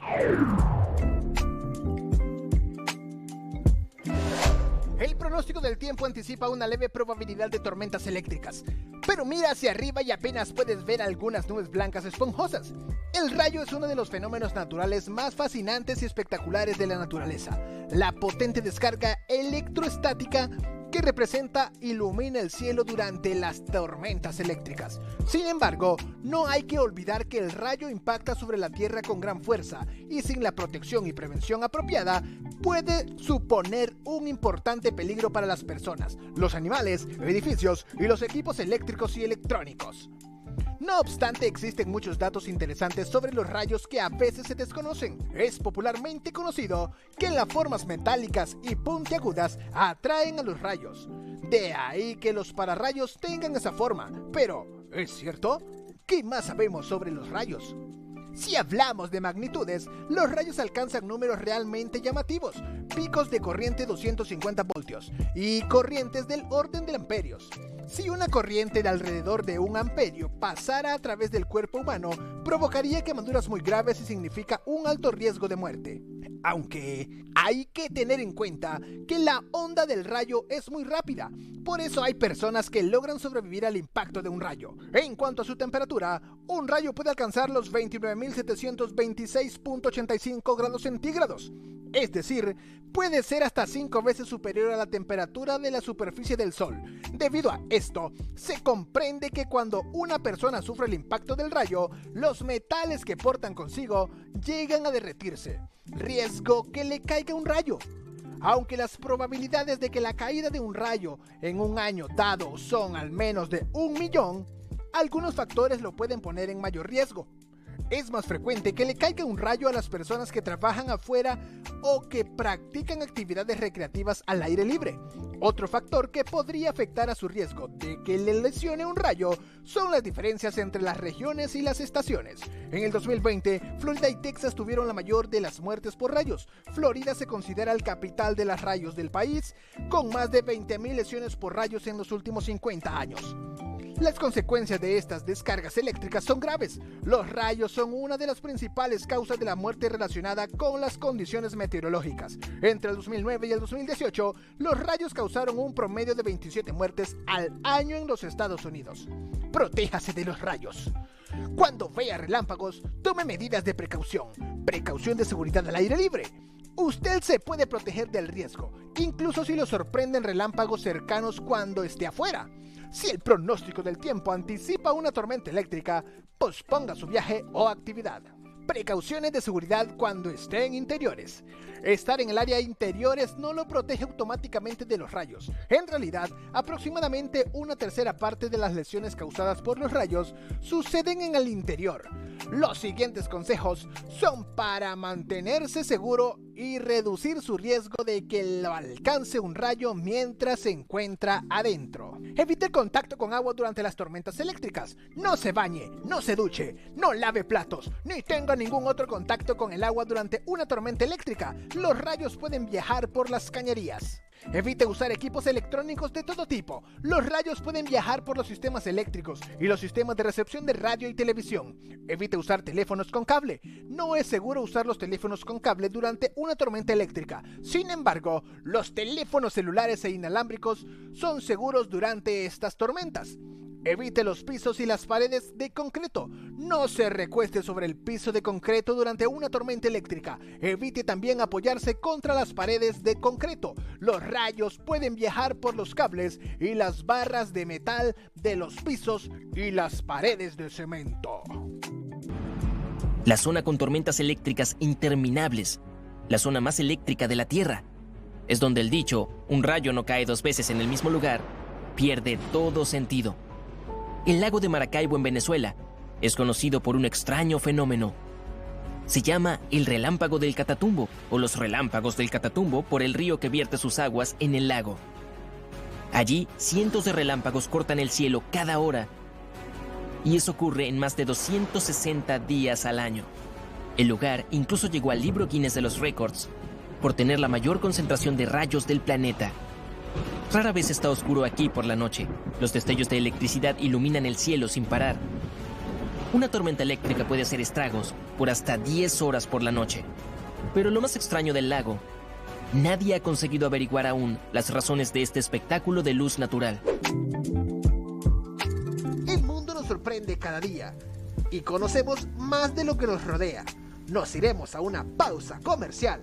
El pronóstico del tiempo anticipa una leve probabilidad de tormentas eléctricas. Pero mira hacia arriba y apenas puedes ver algunas nubes blancas esponjosas. El rayo es uno de los fenómenos naturales más fascinantes y espectaculares de la naturaleza. La potente descarga electroestática que representa ilumina el cielo durante las tormentas eléctricas. Sin embargo, no hay que olvidar que el rayo impacta sobre la Tierra con gran fuerza y sin la protección y prevención apropiada puede suponer un importante peligro para las personas, los animales, edificios y los equipos eléctricos y electrónicos. No obstante, existen muchos datos interesantes sobre los rayos que a veces se desconocen. Es popularmente conocido que las formas metálicas y puntiagudas atraen a los rayos. De ahí que los pararrayos tengan esa forma. Pero, ¿es cierto? ¿Qué más sabemos sobre los rayos? Si hablamos de magnitudes, los rayos alcanzan números realmente llamativos, picos de corriente 250 voltios y corrientes del orden de amperios. Si una corriente de alrededor de 1 amperio pasara a través del cuerpo humano, provocaría quemaduras muy graves y significa un alto riesgo de muerte. Aunque hay que tener en cuenta que la onda del rayo es muy rápida, por eso hay personas que logran sobrevivir al impacto de un rayo. En cuanto a su temperatura, un rayo puede alcanzar los 29.726.85 grados centígrados. Es decir, puede ser hasta 5 veces superior a la temperatura de la superficie del Sol. Debido a esto, se comprende que cuando una persona sufre el impacto del rayo, los metales que portan consigo llegan a derretirse. Riesgo que le caiga un rayo. Aunque las probabilidades de que la caída de un rayo en un año dado son al menos de 1 millón, algunos factores lo pueden poner en mayor riesgo. Es más frecuente que le caiga un rayo a las personas que trabajan afuera o que practican actividades recreativas al aire libre. Otro factor que podría afectar a su riesgo de que le lesione un rayo son las diferencias entre las regiones y las estaciones. En el 2020, Florida y Texas tuvieron la mayor de las muertes por rayos. Florida se considera el capital de los rayos del país, con más de 20.000 lesiones por rayos en los últimos 50 años. Las consecuencias de estas descargas eléctricas son graves. Los rayos son una de las principales causas de la muerte relacionada con las condiciones meteorológicas. Entre el 2009 y el 2018, los rayos causaron un promedio de 27 muertes al año en los Estados Unidos. Protéjase de los rayos. Cuando vea relámpagos, tome medidas de precaución. Precaución de seguridad al aire libre. Usted se puede proteger del riesgo, incluso si lo sorprenden relámpagos cercanos cuando esté afuera. Si el pronóstico del tiempo anticipa una tormenta eléctrica, posponga su viaje o actividad. Precauciones de seguridad cuando esté en interiores. Estar en el área interiores no lo protege automáticamente de los rayos. En realidad, aproximadamente 1/3 parte de las lesiones causadas por los rayos suceden en el interior. Los siguientes consejos son para mantenerse seguro y reducir su riesgo de que lo alcance un rayo mientras se encuentra adentro. Evite el contacto con agua durante las tormentas eléctricas. No se bañe, no se duche, no lave platos, ni tenga ningún otro contacto con el agua durante una tormenta eléctrica. Los rayos pueden viajar por las cañerías. Evite usar equipos electrónicos de todo tipo. Los rayos pueden viajar por los sistemas eléctricos y los sistemas de recepción de radio y televisión. Evite usar teléfonos con cable. No es seguro usar los teléfonos con cable durante una tormenta eléctrica. Sin embargo, los teléfonos celulares e inalámbricos son seguros durante estas tormentas. Evite los pisos y las paredes de concreto. No se recueste sobre el piso de concreto durante una tormenta eléctrica. Evite también apoyarse contra las paredes de concreto. Los rayos pueden viajar por los cables y las barras de metal de los pisos y las paredes de cemento. La zona con tormentas eléctricas interminables, la zona más eléctrica de la Tierra, es donde el dicho, un rayo no cae 2 veces en el mismo lugar, pierde todo sentido. El lago de Maracaibo en Venezuela es conocido por un extraño fenómeno. Se llama el relámpago del Catatumbo o los relámpagos del Catatumbo por el río que vierte sus aguas en el lago. Allí, cientos de relámpagos cortan el cielo cada hora y eso ocurre en más de 260 días al año. El lugar incluso llegó al libro Guinness de los Récords por tener la mayor concentración de rayos del planeta. Rara vez está oscuro aquí por la noche. Los destellos de electricidad iluminan el cielo sin parar. Una tormenta eléctrica puede hacer estragos por hasta 10 horas por la noche. Pero lo más extraño del lago, nadie ha conseguido averiguar aún las razones de este espectáculo de luz natural. El mundo nos sorprende cada día y conocemos más de lo que nos rodea. Nos iremos a una pausa comercial.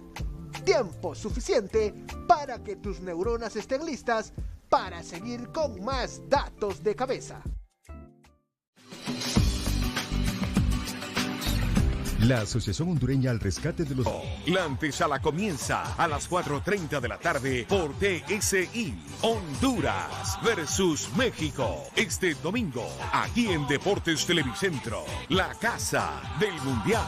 Tiempo suficiente para que tus neuronas estén listas para seguir con más datos de cabeza. La Asociación Hondureña al Rescate de los... La antesala comienza a las 4:30 de la tarde por TSI. Honduras versus México. Este domingo, aquí en Deportes Televicentro, la casa del Mundial.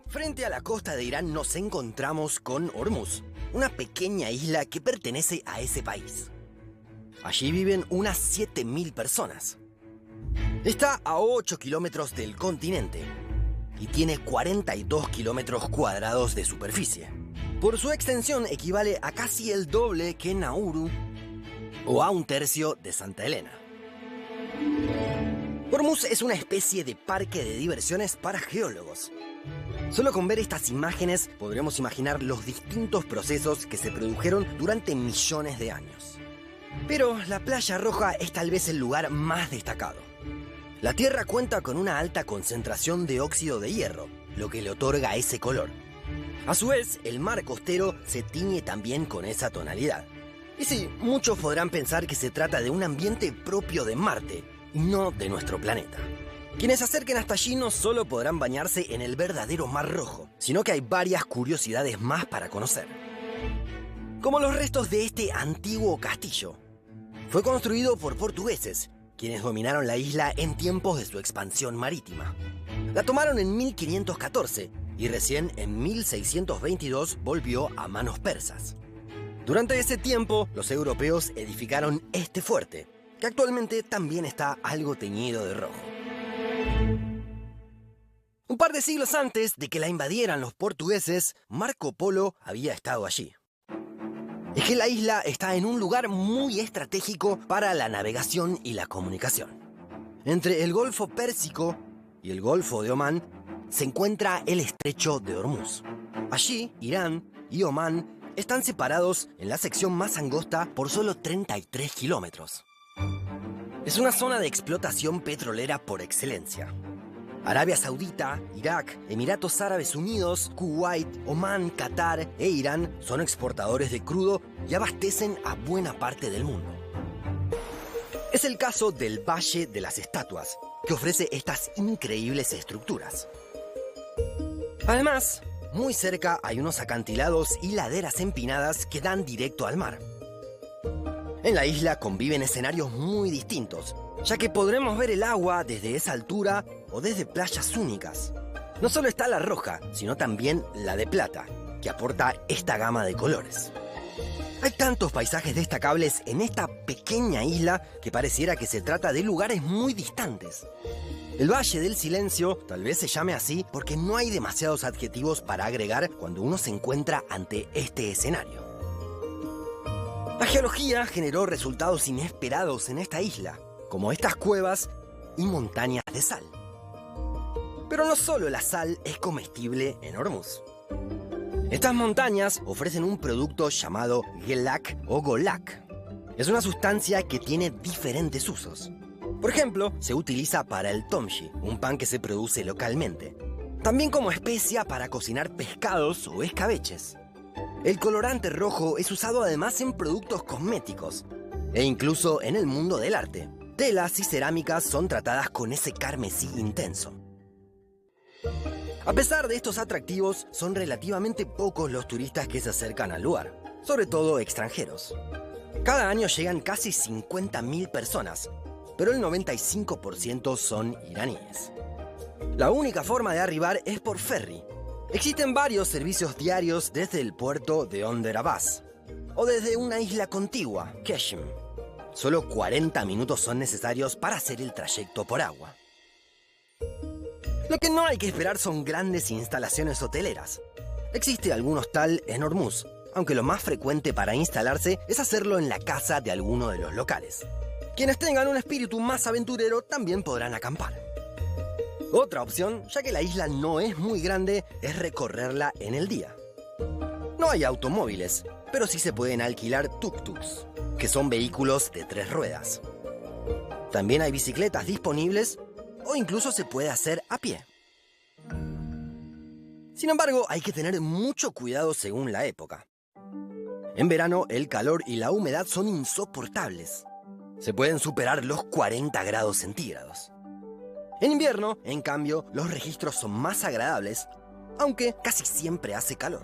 Frente a la costa de Irán nos encontramos con Hormuz, una pequeña isla que pertenece a ese país. Allí viven unas 7.000 personas. Está a 8 kilómetros del continente y tiene 42 kilómetros cuadrados de superficie. Por su extensión equivale a casi el doble que Nauru o a un tercio de Santa Elena. Hormuz es una especie de parque de diversiones para geólogos. Solo con ver estas imágenes podremos imaginar los distintos procesos que se produjeron durante millones de años. Pero la Playa Roja es tal vez el lugar más destacado. La tierra cuenta con una alta concentración de óxido de hierro, lo que le otorga ese color. A su vez, el mar costero se tiñe también con esa tonalidad. Y sí, muchos podrán pensar que se trata de un ambiente propio de Marte, y no de nuestro planeta. Quienes se acerquen hasta allí no solo podrán bañarse en el verdadero Mar Rojo, sino que hay varias curiosidades más para conocer. Como los restos de este antiguo castillo. Fue construido por portugueses, quienes dominaron la isla en tiempos de su expansión marítima. La tomaron en 1514 y recién en 1622 volvió a manos persas. Durante ese tiempo, los europeos edificaron este fuerte, que actualmente también está algo teñido de rojo. Un par de siglos antes de que la invadieran los portugueses, Marco Polo había estado allí. Es que la isla está en un lugar muy estratégico para la navegación y la comunicación. Entre el Golfo Pérsico y el Golfo de Omán se encuentra el Estrecho de Hormuz. Allí, Irán y Omán están separados en la sección más angosta por solo 33 kilómetros. Es una zona de explotación petrolera por excelencia. Arabia Saudita, Irak, Emiratos Árabes Unidos, Kuwait, Omán, Qatar e Irán son exportadores de crudo y abastecen a buena parte del mundo. Es el caso del Valle de las Estatuas, que ofrece estas increíbles estructuras. Además, muy cerca hay unos acantilados y laderas empinadas que dan directo al mar. En la isla conviven escenarios muy distintos, ya que podremos ver el agua desde esa altura o desde playas únicas. No solo está la roja, sino también la de plata, que aporta esta gama de colores. Hay tantos paisajes destacables en esta pequeña isla que pareciera que se trata de lugares muy distantes. El Valle del Silencio tal vez se llame así porque no hay demasiados adjetivos para agregar cuando uno se encuentra ante este escenario. La geología generó resultados inesperados en esta isla, como estas cuevas y montañas de sal. Pero no solo la sal es comestible en Hormuz. Estas montañas ofrecen un producto llamado gelak o golak. Es una sustancia que tiene diferentes usos. Por ejemplo, se utiliza para el tomchi, un pan que se produce localmente. También como especia para cocinar pescados o escabeches. El colorante rojo es usado además en productos cosméticos e incluso en el mundo del arte. Telas y cerámicas son tratadas con ese carmesí intenso. A pesar de estos atractivos, son relativamente pocos los turistas que se acercan al lugar, sobre todo extranjeros. Cada año llegan casi 50.000 personas, pero el 95% son iraníes. La única forma de arribar es por ferry. Existen varios servicios diarios desde el puerto de Bandar Abbas o desde una isla contigua, Qashm. Solo 40 minutos son necesarios para hacer el trayecto por agua. Lo que no hay que esperar son grandes instalaciones hoteleras. Existe algún hostal en Hormuz, aunque lo más frecuente para instalarse es hacerlo en la casa de alguno de los locales. Quienes tengan un espíritu más aventurero también podrán acampar. Otra opción, ya que la isla no es muy grande, es recorrerla en el día. No hay automóviles, pero sí se pueden alquilar tuk-tuks, que son vehículos de 3 ruedas. También hay bicicletas disponibles o incluso se puede hacer a pie. Sin embargo, hay que tener mucho cuidado según la época. En verano, el calor y la humedad son insoportables. Se pueden superar los 40 grados centígrados. En invierno, en cambio, los registros son más agradables, aunque casi siempre hace calor.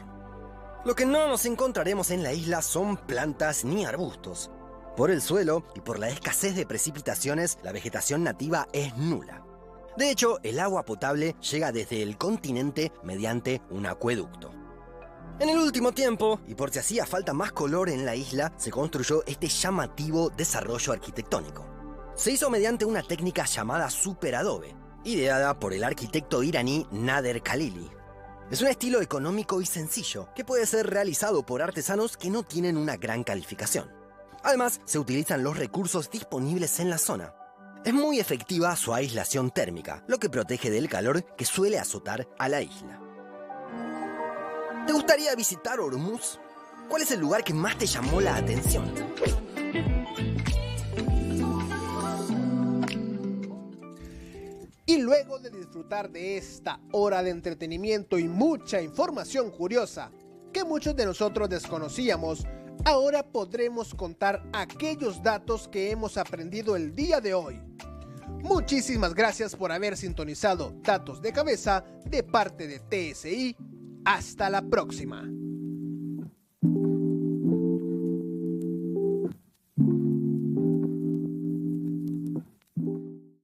Lo que no nos encontraremos en la isla son plantas ni arbustos. Por el suelo y por la escasez de precipitaciones, la vegetación nativa es nula. De hecho, el agua potable llega desde el continente mediante un acueducto. En el último tiempo, y por si hacía falta más color en la isla, se construyó este llamativo desarrollo arquitectónico. Se hizo mediante una técnica llamada superadobe, ideada por el arquitecto iraní Nader Khalili. Es un estilo económico y sencillo, que puede ser realizado por artesanos que no tienen una gran calificación. Además, se utilizan los recursos disponibles en la zona. Es muy efectiva su aislación térmica, lo que protege del calor que suele azotar a la isla. ¿Te gustaría visitar Hormuz? ¿Cuál es el lugar que más te llamó la atención? Y luego de disfrutar de esta hora de entretenimiento y mucha información curiosa que muchos de nosotros desconocíamos, ahora podremos contar aquellos datos que hemos aprendido el día de hoy. Muchísimas gracias por haber sintonizado Datos de Cabeza de parte de TSI. Hasta la próxima.